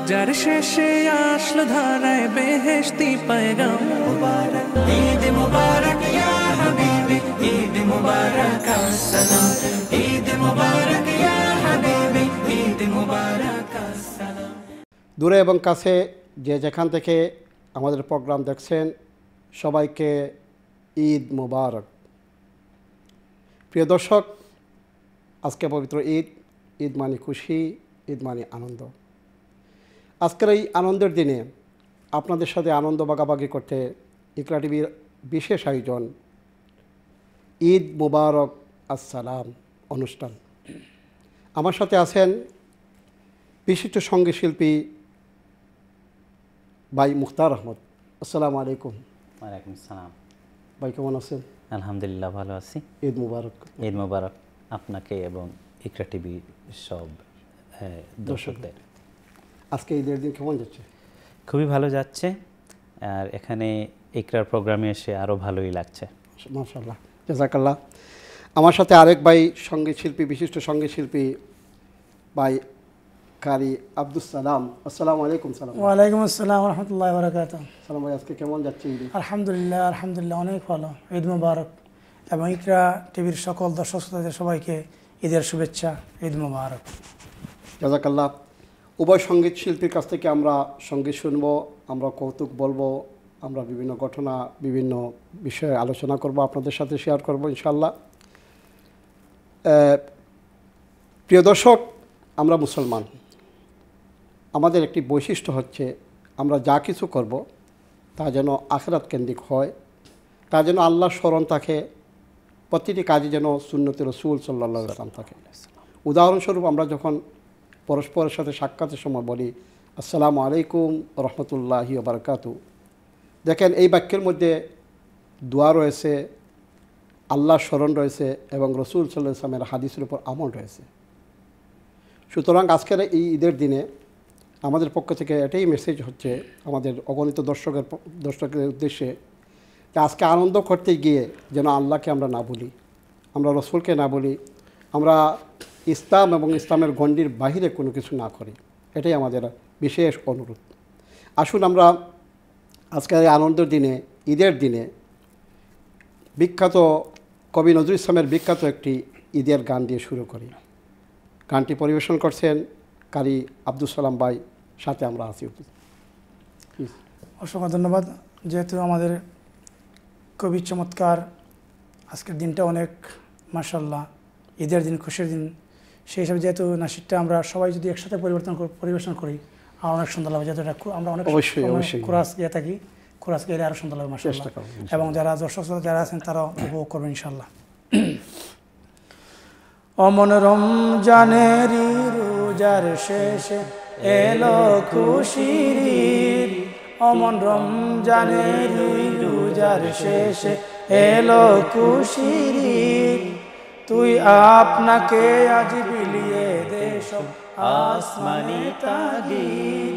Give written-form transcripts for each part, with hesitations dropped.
যার শেষে আসলো ধারায় বেহেশতি পয়গাম মুবারক ঈদ মুবারক ইয়া হাবিবি ঈদ মুবারক আসসালাম ঈদ মুবারক ইয়া হাবিবি ঈদ মুবারক আসসালাম। দূরে এবং কাছে যে যেখান থেকে আমাদের প্রোগ্রাম দেখছেন সবাইকে ঈদ মুবারক। প্রিয় দর্শক, আজকে পবিত্র ঈদ, ঈদ মানে খুশি, ঈদ মানে আনন্দ। আজকের এই আনন্দের দিনে আপনাদের সাথে আনন্দ ভাগাভাগি করতে ইকরা টিভির বিশেষ আয়োজন ঈদ মুবারক আসসালাম অনুষ্ঠান। আমার সাথে আছেন বিশিষ্ট সঙ্গীত শিল্পী ভাই মুখতার আহমদ। আসসালামু আলাইকুম। ওয়ালাইকুম আসসালাম। ভাই কেমন আছেন? আলহামদুলিল্লাহ ভালো আছি। ঈদ মুবারক। ঈদ মুবারক আপনাকে এবং ইকরা টিভি সব দর্শকদের। আজকে ঈদের দিন কেমন যাচ্ছে? খুবই ভালো যাচ্ছে, আর এখানে ইকরার প্রোগ্রামে এসে আরও ভালোই লাগছে। মাশাআল্লাহ, জাযাকাল্লাহ। আমার সাথে আরেক ভাই সঙ্গীত শিল্পী, বিশিষ্ট সঙ্গীত শিল্পী ভাই কারি আব্দুস সালাম। আসসালামু আলাইকুম। সালাম। ওয়ালাইকুম আসসালাম ওয়া রাহমাতুল্লাহি ওয়া বারাকাতুহু। সালাম ভাই, আজকে কেমন যাচ্ছে ঈদ? আলহামদুলিল্লাহ আলহামদুলিল্লাহ অনেক ভালো। ঈদ মুবারক। এবং ইকরা টিভির সকল দর্শক শ্রোতাদের সবাইকে ঈদের শুভেচ্ছা, ঈদ মুবারক। জাযাকাল্লাহ। উভয় সঙ্গীত শিল্পীর কাছ থেকে আমরা সঙ্গীত শুনব, আমরা কৌতুক বলবো, আমরা বিভিন্ন ঘটনা, বিভিন্ন বিষয়ে আলোচনা করব, আপনাদের সাথে শেয়ার করব ইনশাআল্লাহ। প্রিয় দর্শক, আমরা মুসলমান, আমাদের একটি বৈশিষ্ট্য হচ্ছে আমরা যা কিছু করব তা যেন আখিরাত কেন্দ্রিক হয়, তা যেন আল্লাহর স্মরণ থাকে, প্রতিটি কাজে যেন সুন্নতে রাসূল সাল্লাল্লাহু আলাইহি ওয়াসাল্লাম থাকে। উদাহরণস্বরূপ আমরা যখন পরস্পরের সাথে সাক্ষাতের সময় বলি আসসালামু আলাইকুম রহমতুল্লাহি ওয়া বারাকাতুহু, দেখেন এই বাক্যের মধ্যে দোয়া রয়েছে, আল্লাহর স্মরণ রয়েছে এবং রাসূল সাল্লাল্লাহু আলাইহি ওয়াসাল্লামের হাদিসের উপর আমল রয়েছে। সুতরাং আজকের এই ঈদের দিনে আমাদের পক্ষ থেকে এটাই মেসেজ হচ্ছে আমাদের অগণিত দর্শকের উদ্দেশ্যে যে আজকে আনন্দ করতে গিয়ে যেন আল্লাহকে আমরা না বলি, আমরা রসুলকে না বলি, আমরা ইসলাম এবং ইসলামের গণ্ডির বাহিরে কোনো কিছু না করি। এটাই আমাদের বিশেষ অনুরোধ। আসুন আমরা আজকের এই আনন্দের দিনে, ঈদের দিনে বিখ্যাত কবি নজরুল ইসলামের বিখ্যাত একটি ঈদের গান দিয়ে শুরু করি। গানটি পরিবেশন করছেন কারি আব্দুস সালাম ভাই, সাথে আমরা আছি। অসংখ্য ধন্যবাদ। যেহেতু আমাদের কবি চমৎকার, আজকের দিনটা অনেক মাশাআল্লাহ ঈদের দিন, খুশির দিন, সেই হিসাবে যেহেতু নাশিদটা আমরা সবাই যদি একসাথে পরিবেশন করি আর অনেক সুন্দর লাগবে। যেহেতু এটা আমরা অনেক অবশ্যই কোরাস গিয়ে থাকি, কোরাস গেলে আরও সুন্দর লাগবে মাশাআল্লাহ। এবং যারা দর্শক যারা আছেন তারাও উপভোগ করবেন ইনশাআল্লাহ। অমন রমজানের রোজার শেষে এলো খুশির ঈদ, অমন রমজানের রোজার শেষে এলো খুশির ঈদ, তুই আপনাকে আজ বিলিয়ে দে সব আসমানে তাগিদ,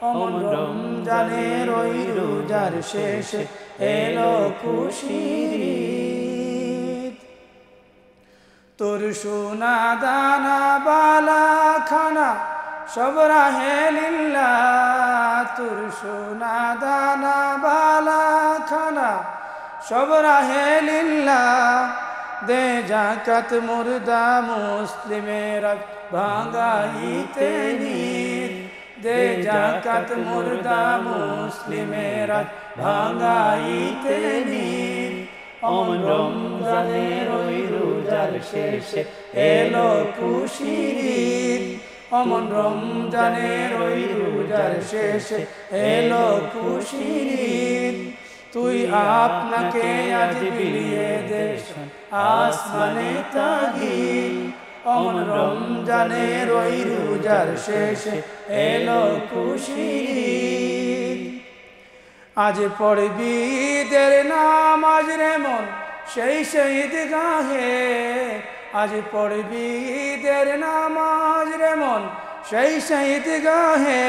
অমন রমজানের ওই রোজার শেষে এলো খুশির ঈদ, তোর সোনা দানা বালা খানা সব রাহে লিল্লাহ, তোর সোনা দানা বালা খানা সব রাহে লিল্লাহ, দে জাকাত মুর্দা মুসলিমের ভাঙাইতে নিদ, দে জাকাত মুর্দা মুসলিমের ভাঙাইতে নিদ, অমন রমজানের ওই রোজার শেষে এলো খুশির ঈদ, অমন রমজানের ওই রোজার শেষে এলো খুশির ঈদ, তুই আপনাকে আজ বিলিয়ে দে আসমানে তাগিদ, অমন রমজানের ওই রোজার শেষে এলো খুশির ঈদ, আজ পড়বি ঈদের নামাজ রে মন সেই শহীদ গাহে, আজ পড়বি ঈদের নামাজ রে মন সেই শহীদ গাহে,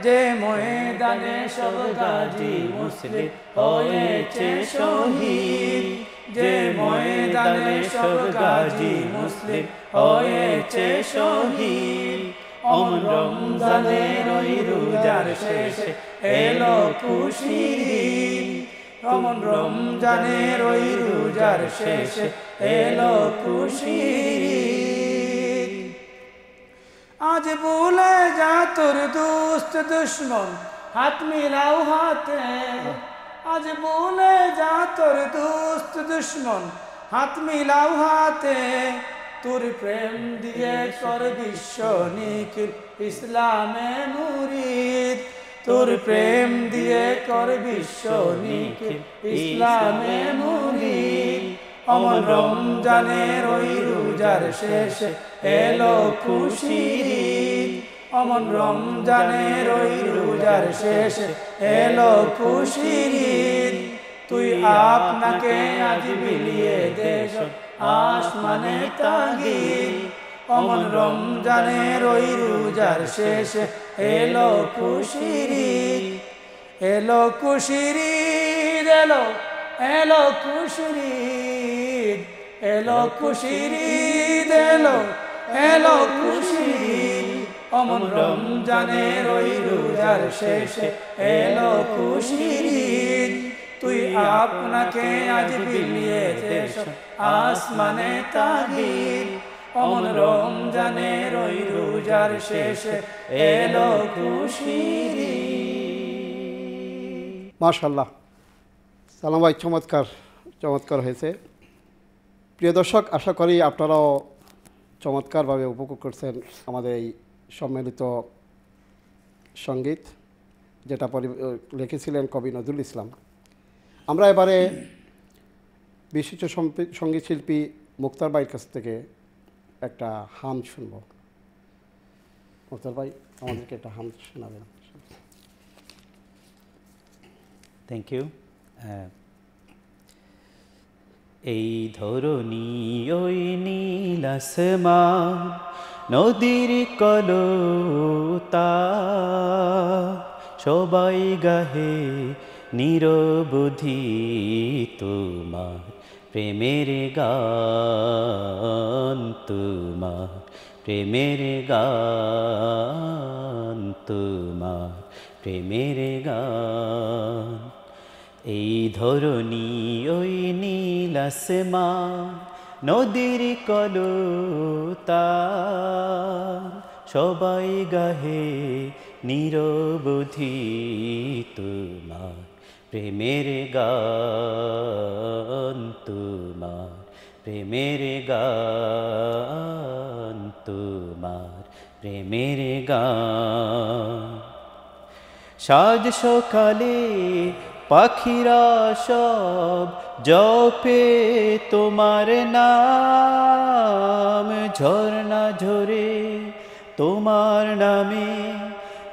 যে ময়দানে সব গাজী মুসলিম হয়েছে শহীদ, যে ময়দানে সব গাজী মুসলিম হয়েছে শহীদ, অমন রমজানের ওই রোজার শেষে এলো খুশির ঈদ অমন রমজানের ওই রোজার শেষে এলো খুশির ঈদ আজ ভুলে যা তোর দোস্ত দুশ্মন হাত মিলাও হাতে আজ ভুলে যা তোর দোস্ত দুশ্মন হাত মিলাও হাতে তোর প্রেম দিয়ে কর বিশ্ব নিখিল ইসলামে মুরিদ তোর প্রেম দিয়ে কর বিশ্ব নিখিল ইসলামে মুরিদ অমন রমজানের ওই রোজার শেষে এলো খুশির ঈদ অমন রমজানের ওই রোজার শেষে এলো খুশির ঈদ তুই আপনাকে আজ বিলিয়ে দেশ আসমানে তাগিদ অমন রমজানের ওই রোজার শেষে এলো খুশির ঈদ এলো খুশির ঈদ এলো এলো খুশির ঈদ এলো খুশির ঈদ এলো এলো খুশির ঈদ অমন রমজানের ওই রোজার শেষে এলো খুশির ঈদ তুই আপনাকে আজ বিলিয়ে দেশ আসমানে তাগিদ অমন রমজানের ওই রোজার শেষে এলো খুশির ঈদ মাশাআল্লাহ সালাম ভাই চমৎকার চমৎকার হয়েছে প্রিয় দর্শক আশা করি আপনারাও চমৎকারভাবে উপভোগ করছেন আমাদের এই সম্মিলিত সঙ্গীত যেটা লিখেছিলেন কবি নজরুল ইসলাম আমরা এবারে বিশিষ্ট সঙ্গীত শিল্পী মুক্তার ভাইয়ের কাছ থেকে একটা হাম শুনব মুক্তার ভাই আমাদেরকে একটা হাম শোনাবেন থ্যাংক ইউ এই ধরণী ওই নীল আসমান নদীর কলতা সবাই গাহে নিরবধি তোমার প্রেমের গান তোমার প্রেমের গান তোমার প্রেমের গান এই ধরণী ওই নীল আসমান নদীর কলতা সবাই গাহে নিরবধি তোমার প্রেমের গান তোমার প্রেমের গান তোমার প্রেমের গান সাজ সকালে পাখিরা সব জপে তোমার নাম ঝরনা ঝরে তোমার নামে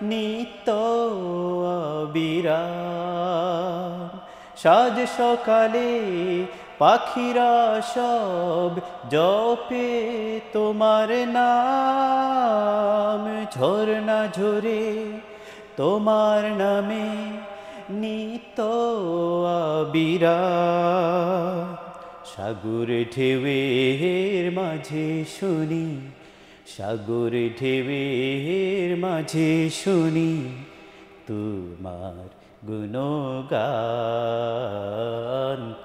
নিত্য বিরাম সাজ সকালে পাখিরা সব জপে তোমার নাম ঝরনা ঝরে তোমার নামে নিত বিরাম সাগর ঢেউয়ের মাঝে শুনি সাগর ঢেউয়ের মাঝে শুনি তোমার গুণগান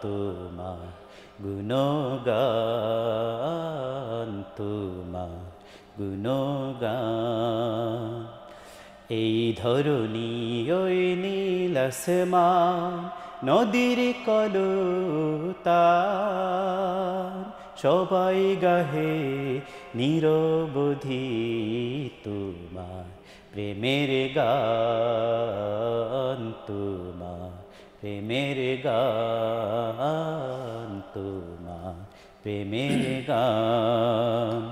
তোমার গুণগান তোমার গুণগান এই ধরণী ওই নীল আসমান নদীর কলতা সবাই গাহে নিরবধি তোমার প্রেমের গান তোমার প্রেমের গান তোমার প্রেমের গান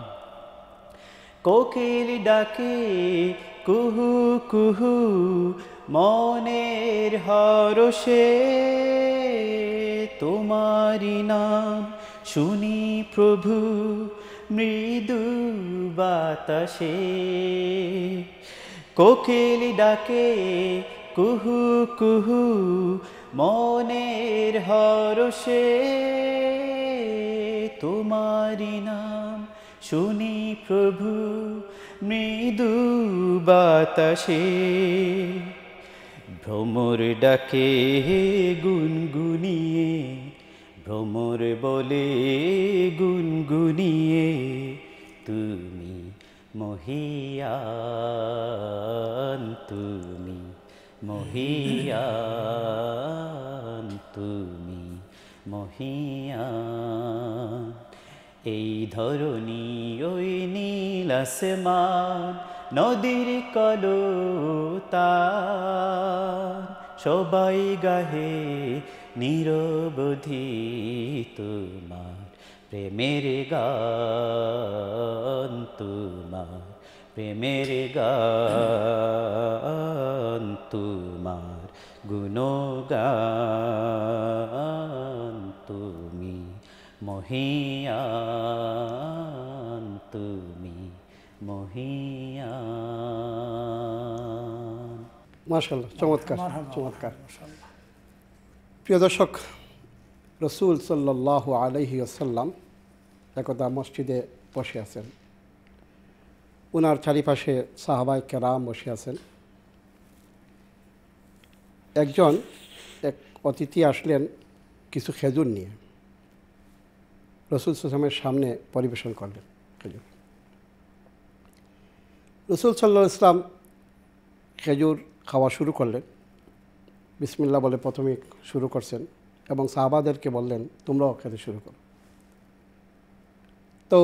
কোকিল ডাকে কুহু কুহু মনের হরষে তোমারি নাম শুনি প্রভু মৃদু বাতাসে কোকিল ডাকে কুহু কুহু মনের হরষে তোমারি নাম শুনি প্রভু মৃদু বাতাসে ভ্রমর ডাকে গুনগুনিয়ে, ভ্রমর বলে গুনগুনিয়ে, তুমি মহিয়ান, তুমি মহিয়ান, তুমি মহিয়ান। এই ধরনী ওই নীল আসমান, নদীর কলতান, সবাই গাহে নিরবধি তোমার প্রেমের গান, তোমার প্রেমের গান, তোমার গুণগান, তুমি মহিয়ান, তুমি মহিয়ান। মাশাআল্লাহ, চমৎকার চমৎকার। মাশাআল্লাহ। প্রিয় দর্শক, রসুল সাল্লাল্লাহু আলাইহি ওয়াসাল্লাম একদা মসজিদে বসে আছেন, ওনার চারিপাশে সাহাবায়ে কেরাম বসে আছেন। একজন এক অতিথি আসলেন কিছু খেজুর নিয়ে, রসুল সাল্লামের সামনে পরিবেশন করলেন খেজুর। রসুল সাল্লাল্লাহু আলাইহি ওয়াসাল্লাম খেজুর খাওয়া শুরু করলেন, বিসমিল্লাহ বলে প্রথমে শুরু করছেন এবং সাহাবাদেরকে বললেন তোমরাও খেতে শুরু করো। তো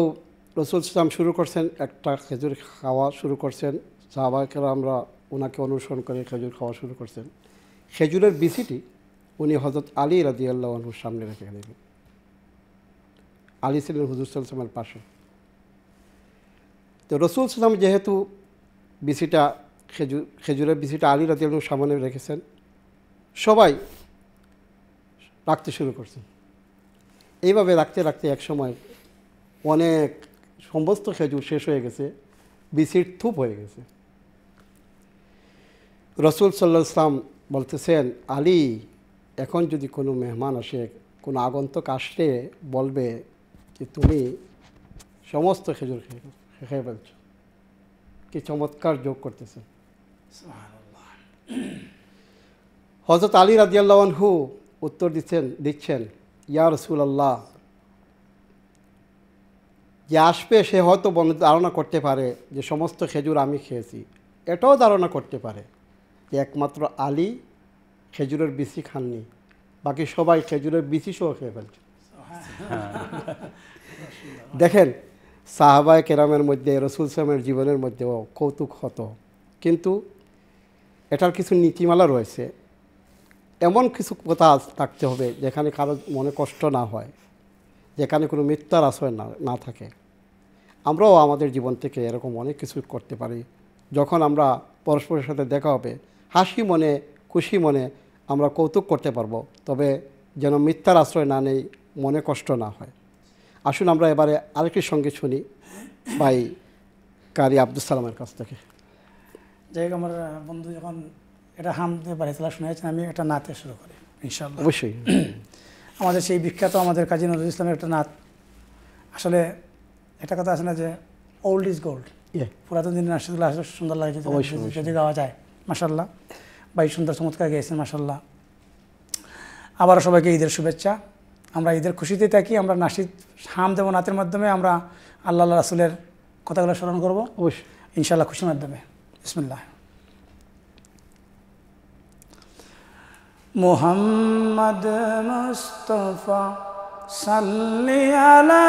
রসুল সাল্লাম শুরু করছেন, একটা খেজুর খাওয়া শুরু করছেন, সাহাবাকেরা আমরা ওনাকে অনুসরণ করে খেজুর খাওয়া শুরু করছেন। খেজুরের বিচিটি উনি হযরত আলী রাদিয়াল্লাহু আনহুর সামনে রেখে দিলেন। আলী ছিলেন হুজুর সাল্লাল্লাহু আলাইহি ওয়াসাল্লামের পাশে। তো রসুল সাল্লাম যেহেতু বিচিটা খেজুরের বিচিটা আলী রাদিয়াল্লাহু আনহুর সামনে রেখেছেন, সবাই রাখতে শুরু করছেন। এইভাবে রাখতে রাখতে এক সময় অনেক সমস্ত খেজুর শেষ হয়ে গেছে, বিচির থুপ হয়ে গেছে। রসুল সাল্লাল্লাহু আলাইহি ওয়াসাল্লাম বলতেছেন, আলী, এখন যদি কোনো মেহমান আসে, কোনো আগন্তুক আসলে বলবে যে তুমি সমস্ত খেজুর খেয়ে ফেলছো। কি চমৎকার যোগ করতেছেন। হযরত আলী রাদিয়াল্লাহু আনহু উত্তর দিচ্ছেন, ইয়া রাসূলুল্লাহ, যে আসবে সে হয়তো ধারণা করতে পারে যে সমস্ত খেজুর আমি খেয়েছি, এটাও ধারণা করতে পারে যে একমাত্র আলী খেজুরের বিচি খাননি, বাকি সবাই খেজুরের বিচি সহ খেয়ে ফেলছে। দেখেন, সাহাবায়ে কেরামের মধ্যে রসুল সাল্লামের জীবনের মধ্যেও কৌতুক হতো, কিন্তু এটার কিছু নীতিমালা রয়েছে। এমন কিছু কথা থাকতে হবে যেখানে কারো মনে কষ্ট না হয়, যেখানে কোনো মিথ্যার আশ্রয় না থাকে। আমরাও আমাদের জীবন থেকে এরকম অনেক কিছু করতে পারি। যখন আমরা পরস্পরের সাথে দেখা হবে, হাসি মনে খুশি মনে আমরা কৌতুক করতে পারবো, তবে যেন মিথ্যার আশ্রয় না নেই, মনে কষ্ট না হয়। আসুন আমরা এবারে আরেকটি সঙ্গীত শুনি ভাই কারি আব্দুল সালামের কাছ থেকে। যাই হোক, আমার বন্ধু যখন এটা হামদে বাড়ি তোলা শুনেছেন, আমি একটা নাতে শুরু করি ইনশাআল্লাহ। অবশ্যই। আমাদের সেই বিখ্যাত আমাদের কাজী নজরুল ইসলামের একটা নাত। আসলে একটা কথা আছে না যে ওল্ড ইজ গোল্ড। পুরাতন দিনের নাচগুলো আসলে সুন্দর লাগে যদি গাওয়া যায়। মাশাআল্লাহ, ভাই সুন্দর চমৎকার গেয়েছেন মাশাআল্লাহ। আবারও সবাইকে ঈদের শুভেচ্ছা। আমরা ঈদের খুশিতে থাকি। আমরা নাসিদ হাম দেব নাতের মাধ্যমে আমরা আল্লাহ রাসূলের কথাগুলো স্মরণ করবো অবশ্যই ইনশাআল্লাহ খুশির মাধ্যমে। বিসমিল্লাহ। মুহাম্মদ মুস্তাফা সাল্লি আলা,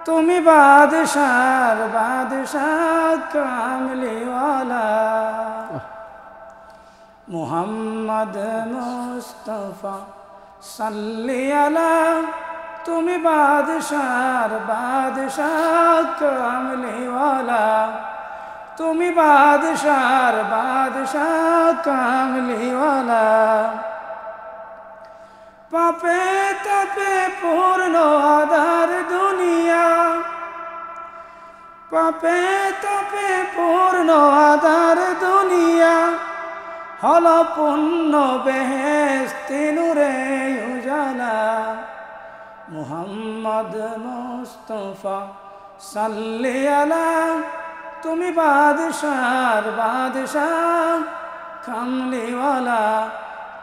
তুমি বাদশার বাদশাহ কামলিওয়ালা। মুহাম্মদ মুস্তাফা সাল্লি আলা, তুমি বাদশার বাদশাহ কামলিওয়ালা। তুমি বাদশার বাদশাহ কামলিওয়ালা। পাপে তাপে পূর্ণ আধার দুনিয়া, পাপে তাপে পূর্ণ আধার দুনিয়া। হল পূর্ণ বেহেশতি নূরে উজালা। মুহাম্মদ মুস্তাফা সাল্লি আলা, তুমি বাদশার বাদশাহ কামলিওয়ালা,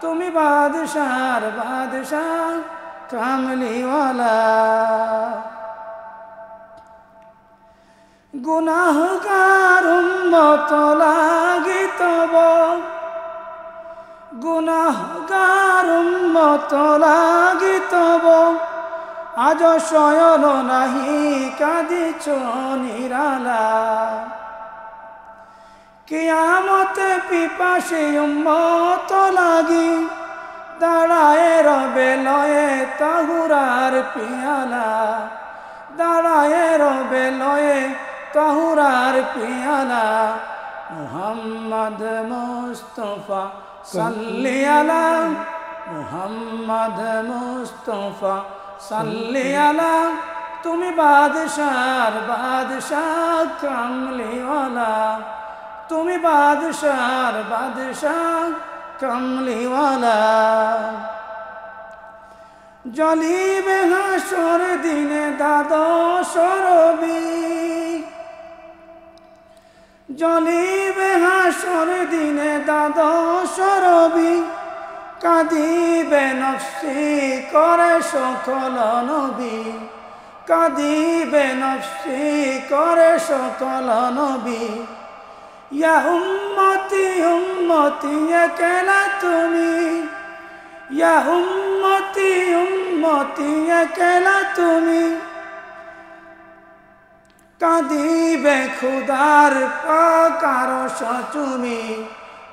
তুমি বাদশার বাদশাহ কামলিওয়ালা। গুনাহগার উম্মত লাগি তব, গুনাহগার উম্মত লাগি তব, আজ শয়ন নাহি কাঁদিছ নিরালা। কিয়ামতে পিপাসে উম্মত লাগি, দাঁড়ায় রবে লয়ে তাহুরার পিয়ালা, দাঁড়ায় রবে লয়ে তাহুরার পিয়ালা। মুহাম্মদ মুস্তাফা সাল্লি আলা, মুহাম্মদ মুস্তাফা সাল্লি আলা, তুমি বাদশার বাদশাহ কামলিওয়ালা, তুমি বাদশার বাদশাহ কামলিওয়ালা। জ্বলিবে হাসর দিনে দ্বাদশ রবি, জ্বলিবে হাসর দিনে দ্বাদশ রবি, কাঁদিবে নফসি করে সকল নবী, কাঁদিবে নফসি করে সকল নবী। ইয়া উম্মতি উম্মতি একলা তুমি, ইয়া উম্মতি উম্মতি একলা তুমি, কাঁদিবে খুদার পাক আরশ চুমি,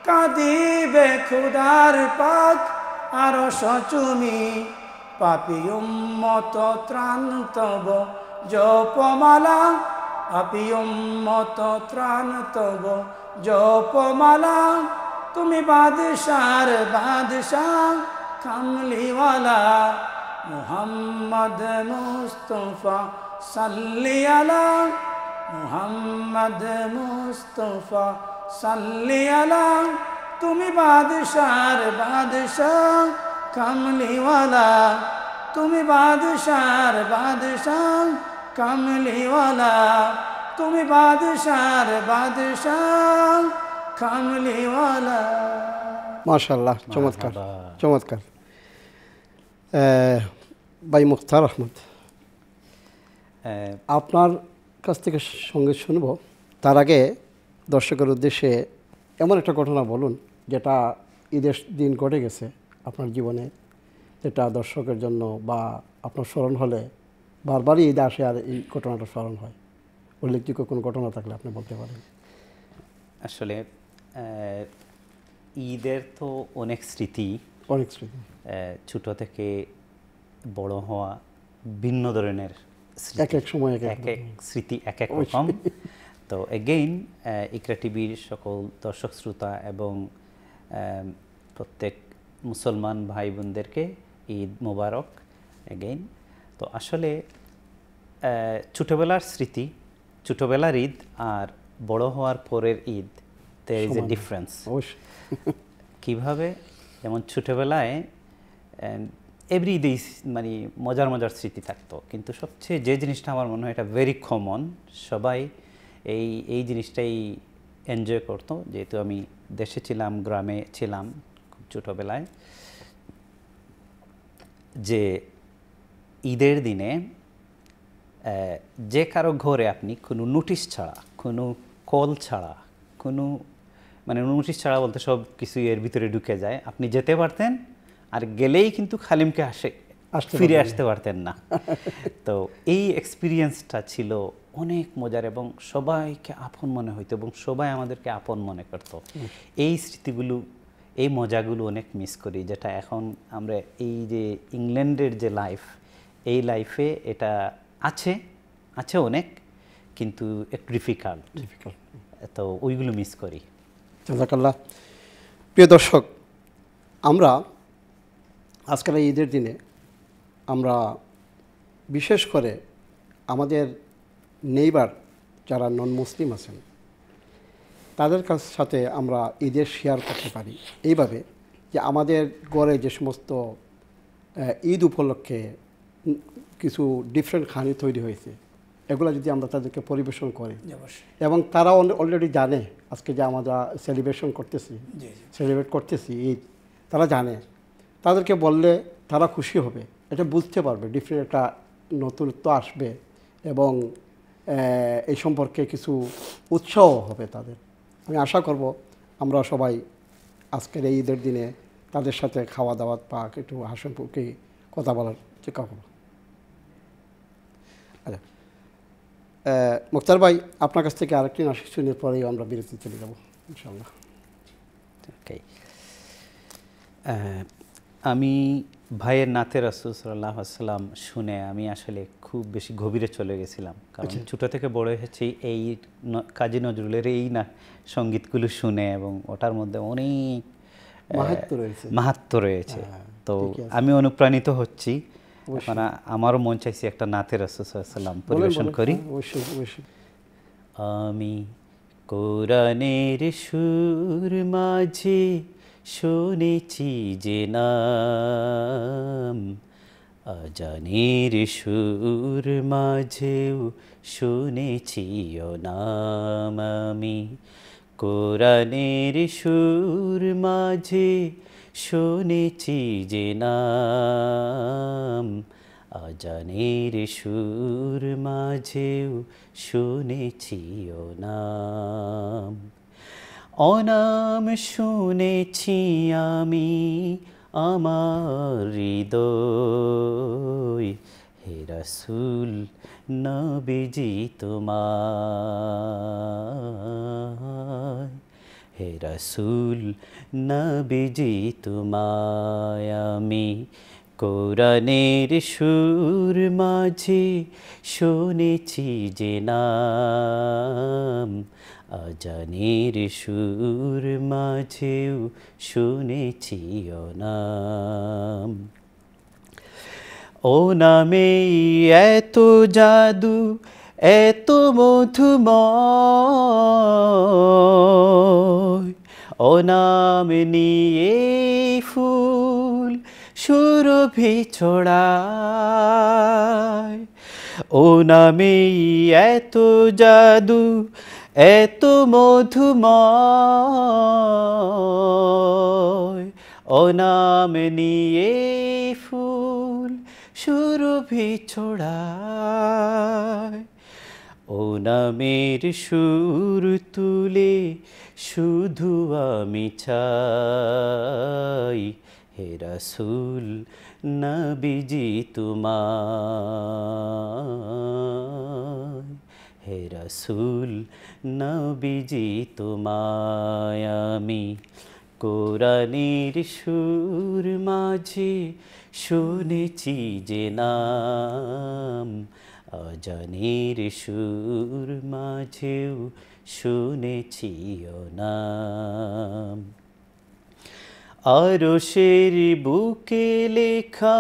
কাঁদিবে খুদার পাক আরশ চুমি। পাপী উম্মত ত্রাণ তব জপমালা, পাপী উম্মত ত্রাণ তব জপমালা, তুমি বাদশার বাদশাহ কামলিওয়ালা। মুহাম্মদ মুস্তাফা সাল্লি আলা, মুহাম্মদ মুস্তাফা সাল্লি আলা, তুমি বাদশার বাদশাহ কামলিওয়ালা, তুমি বাদশার বাদশাহ কামলিওয়ালা, তুমি বাদশার বাদশাহ কামলিওয়ালা। মাশাআল্লাহ, চমৎকার চমৎকার। ভাই মুখতার আহমদ, আপনার কাছ থেকে সঙ্গীত শুনব, তার আগে দর্শকের উদ্দেশ্যে এমন একটা ঘটনা বলুন যেটা ঈদের দিন ঘটে গেছে আপনার জীবনে, যেটা দর্শকের জন্য বা আপনার স্মরণ হলে বারবারই ঈদ আসে আর এই ঘটনাটা স্মরণ হয়। উল্লেখযোগ্য কোনো ঘটনা থাকলে আপনি বলতে পারেন। আসলে ঈদের তো অনেক স্মৃতি, অনেক স্মৃতি, ছোট থেকে বড় হওয়া ভিন্ন ধরনের এক এক সময় এক এক স্মৃতি এক এক রকম। তো এগেইন ইকরা টিভির সকল দর্শক শ্রোতা এবং প্রত্যেক মুসলমান ভাই বোনদেরকে ঈদ মোবারক এগেইন। তো আসলে ছোটোবেলার স্মৃতি, ছোটোবেলার ঈদ আর বড় হওয়ার পরের Eid, there is a difference। কীভাবে? যেমন ছোটোবেলায় এভরি ঈদেই মানে মজার মজার স্মৃতি থাকতো, কিন্তু সবচেয়ে যে জিনিসটা আমার মনে হয় এটা ভেরি কমন, সবাই এই জিনিসটাই এনজয় করতো। যেহেতু আমি দেশে ছিলাম, গ্রামে ছিলাম খুব ছোটোবেলায়, যে ঈদের দিনে যে কারো ঘরে আপনি কোনো নোটিশ ছাড়া, কোনো কল ছাড়া, কোনো মানে নোটিশ ছাড়া বলতে সব কিছু এর ভিতরে ঢুকে যায়, আপনি যেতে পারতেন, আর গেলেই কিন্তু খালিমকে ফিরে আসতে পারতেন না। তো এই এক্সপিরিয়েন্সটা ছিল অনেক মজার এবং সবাইকে আপন মনে হইতো এবং সবাই আমাদেরকে আপন মনে করতো। এই স্মৃতিগুলো, এই মজাগুলো অনেক মিস করি, যেটা এখন আমরা এই যে ইংল্যান্ডের যে লাইফ, এই লাইফে এটা আছে অনেক, কিন্তু একটু ডিফিকাল্ট, তো ওইগুলো মিস করি। জাযাকাল্লাহ। প্রিয় দর্শক, আমরা আজকাল ঈদের দিনে আমরা বিশেষ করে আমাদের নেইবার যারা নন মুসলিম আছেন তাদের সাথে আমরা ঈদের শেয়ার করতে পারি এইভাবে যে আমাদের ঘরে যে সমস্ত ঈদ উপলক্ষে কিছু ডিফারেন্ট খানি তৈরি হয়েছে, এগুলো যদি আমরা তাদেরকে পরিবেশন করি জি, অবশ্যই। এবং তারা অলরেডি জানে আজকে যে আমরা সেলিব্রেশন করতেছি, জি জি সেলিব্রেট করতেছি ঈদ, তারা জানে, তাদেরকে বললে তারা খুশি হবে, এটা বুঝতে পারবে, ডিফারেন্ট একটা নতুনত্ব আসবে এবং এই সম্পর্কে কিছু উৎসাহ হবে তাদের। আমি আশা করব আমরা সবাই আজকের এই ঈদের দিনে তাদের সাথে খাওয়া দাওয়া বা একটু হাসিমুখে কথা বলার চেষ্টা করব। আচ্ছা মুক্তার ভাই, আপনার কাছ থেকে আরেকটি নাটক শুনে পরেই আমরা বিরতি চলে যাব ইনশাআল্লাহ। ওকে, আমি ভাইয়ের নাতে রাসূল সাল্লাল্লাহু আলাইহি ওয়াসাল্লাম শুনে আমি আসলে খুব বেশি গভীরে চলে গেছিলাম, কারণ ছোটো থেকে বড় হয়েছি এই কাজী নজরুলের এই না সঙ্গীতগুলো শুনে, এবং ওটার মধ্যে অনেক মাহাত্ম্য রয়েছে। তো আমি অনুপ্রাণিত হচ্ছি, এখন আমারও মন চাইছে একটা নাতে রাসূল সাল্লাল্লাহু আলাইহি ওয়াসাল্লাম পরিবেশন করি। আমি কোরআনের সুর মাঝে শুনেছি যে নাম, আজানের সুর মাঝেও শুনেছি ও নাম। আমি কোরআনের সুর মাঝে শুনেছি যে নাম, আজানের সুর মাঝেও শুনেছি ও নাম। অনাম শুনেছি আমি আমার হৃদয়, হে রাসূল নবীজি তোমায়, হে রাসূল নবীজি তোমায়। আমি কোরআনের সুর মাঝে শুনেছি যে নাম, আজানের সুর মাঝেও শুনেছি ও নাম। ও নামে এত জাদু এত মধুময়, ও নাম নিয়ে ফুল সুরভি ছড়ায়। ও নামে এত জাদু এত মধুময়, ও নাম নিয়ে ফুল সুরভি ছড়ায়। ও নামের সুর তুলে শুধু আমি চাই, হে রাসূল নবীজি তোমায়, হে রাসূল নবীজি তোমায়। আমি কোরআনের সুর মাঝে শুনেছি যে নাম, আজানের সুর মাঝেও শুনেছি ও নাম। আরশের বুকে লেখা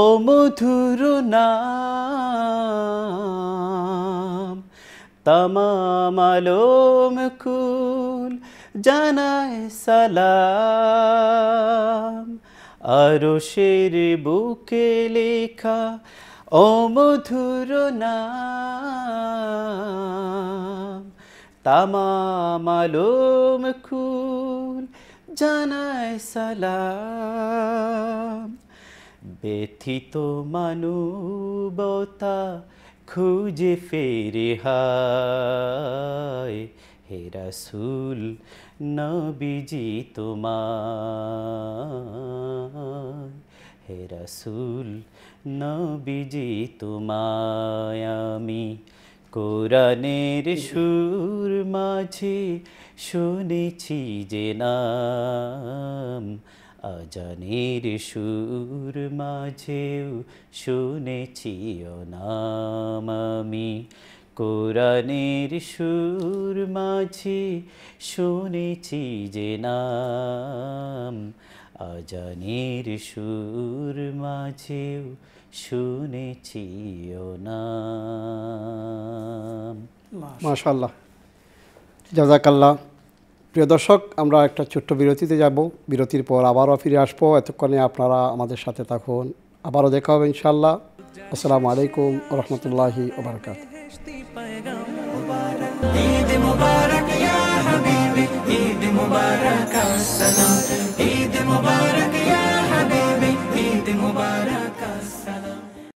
অমধুর নাম, তামাম আলম কুল জানায় সালাম। আরশের বুকে লেখা অমধুর নাম, তামাম আলম কুল জানায় সালাম। ব্যথিত মানবতা খুঁজে ফেরে হায়, হে রাসূল নবীজি তোমায়, হে রাসূল নবীজি তোমায়। আমি কোরআনের সুর মাঝে শুনেছি যে নাম, আজানের সুর মাঝেও শুনেছি ও নাম। আমি কোরআনের সুর মাঝে শুনেছি যে নাম, আজানের সুর মাঝেও শুনেছি ও নাম। মাশাআল্লাহ, জাযাকাল্লাহ। প্রিয় দর্শক, আমরা একটা ছোট্ট বিরতিতে যাব, বিরতির পর আবারও ফিরে আসবো। এতক্ষণে আপনারা আমাদের সাথে থাকুন, আবারও দেখা হবে ইনশাআল্লাহ। আসসালামু আলাইকুম ওয়া রাহমাতুল্লাহি ওয়া বারাকাতুহু। ঈদ মুবারক